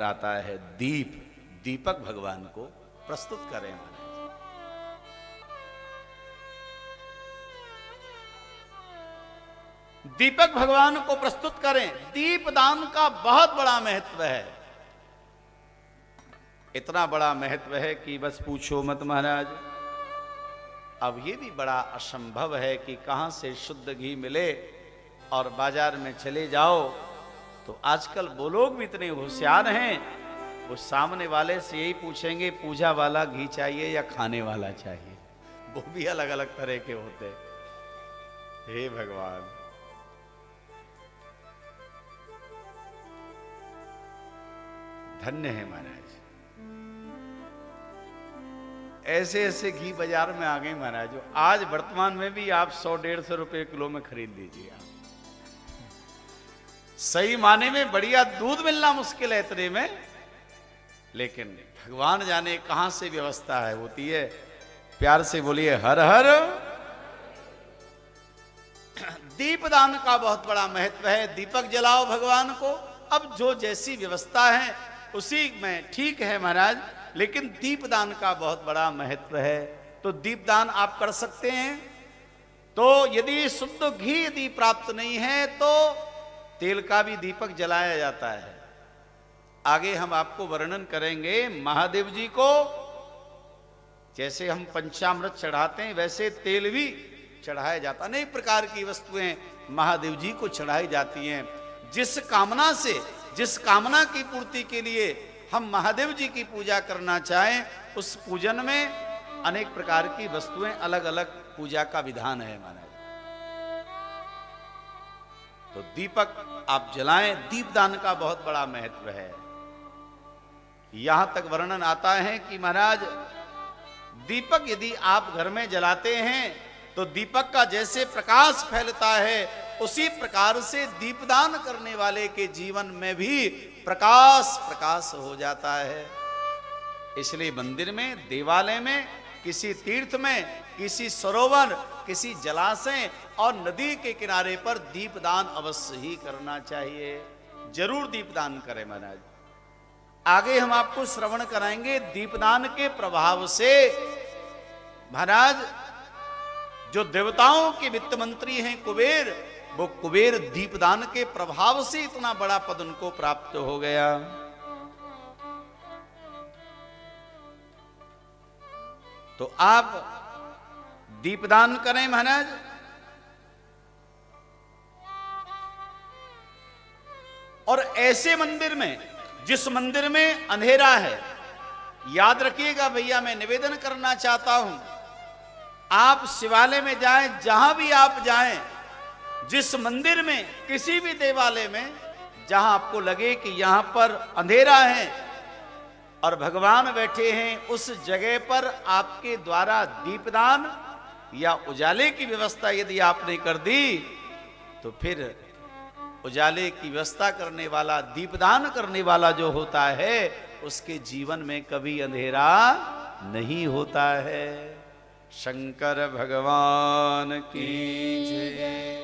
आता है दीप, दीपक भगवान को प्रस्तुत करें महाराज। दीपक भगवान को प्रस्तुत करें। दीपदान का बहुत बड़ा महत्व है, इतना बड़ा महत्व है कि बस पूछो मत महाराज। अब ये भी बड़ा असंभव है कि कहां से शुद्ध घी मिले, और बाजार में चले जाओ तो आजकल वो लोग भी इतने होशियार हैं, वो सामने वाले से यही पूछेंगे पूजा वाला घी चाहिए या खाने वाला चाहिए। वो भी अलग अलग तरह के होते। हे भगवान, धन्य है महाराज। ऐसे ऐसे घी बाजार में आ गए महाराज, जो आज वर्तमान में भी आप 100-150 रुपए किलो में खरीद लीजिए। आप सही माने में बढ़िया दूध मिलना मुश्किल है इतने में, लेकिन भगवान जाने कहां से व्यवस्था है होती है। प्यार से बोलिए हर हर। दीपदान का बहुत बड़ा महत्व है। दीपक जलाओ भगवान को। अब जो जैसी व्यवस्था है उसी में ठीक है महाराज, लेकिन दीपदान का बहुत बड़ा महत्व है। तो दीपदान आप कर सकते हैं। तो यदि शुद्ध घी यदि प्राप्त नहीं है तो तेल का भी दीपक जलाया जाता है। आगे हम आपको वर्णन करेंगे। महादेव जी को जैसे हम पंचामृत चढ़ाते हैं वैसे तेल भी चढ़ाया जाता है। अनेक प्रकार की वस्तुएं महादेव जी को चढ़ाई जाती हैं। जिस कामना से, जिस कामना की पूर्ति के लिए हम महादेव जी की पूजा करना चाहें, उस पूजन में अनेक प्रकार की वस्तुएं, अलग अलग पूजा का विधान है महाराज। तो दीपक आप जलाएं। दीपदान का बहुत बड़ा महत्व है। यहां तक वर्णन आता है कि महाराज दीपक यदि आप घर में जलाते हैं तो दीपक का जैसे प्रकाश फैलता है उसी प्रकार से दीपदान करने वाले के जीवन में भी प्रकाश प्रकाश हो जाता है। इसलिए मंदिर में, देवालय में, किसी तीर्थ में, किसी सरोवर, किसी जलाशय और नदी के किनारे पर दीपदान अवश्य ही करना चाहिए। जरूर दीपदान करें महाराज। आगे हम आपको श्रवण कराएंगे दीपदान के प्रभाव से महाराज जो देवताओं के वित्त मंत्री हैं कुबेर, वो कुबेर दीपदान के प्रभाव से इतना बड़ा पद उनको प्राप्त हो गया। तो आप दीपदान करें महाराज। और ऐसे मंदिर में, जिस मंदिर में अंधेरा है, याद रखिएगा भैया, मैं निवेदन करना चाहता हूं, आप शिवालय में जाएं, जहां भी आप जाएं, जिस मंदिर में, किसी भी देवालय में जहां आपको लगे कि यहां पर अंधेरा है और भगवान बैठे हैं, उस जगह पर आपके द्वारा दीपदान या उजाले की व्यवस्था यदि आपने कर दी तो फिर उजाले की व्यवस्था करने वाला, दीपदान करने वाला जो होता है उसके जीवन में कभी अंधेरा नहीं होता है। शंकर भगवान की जय।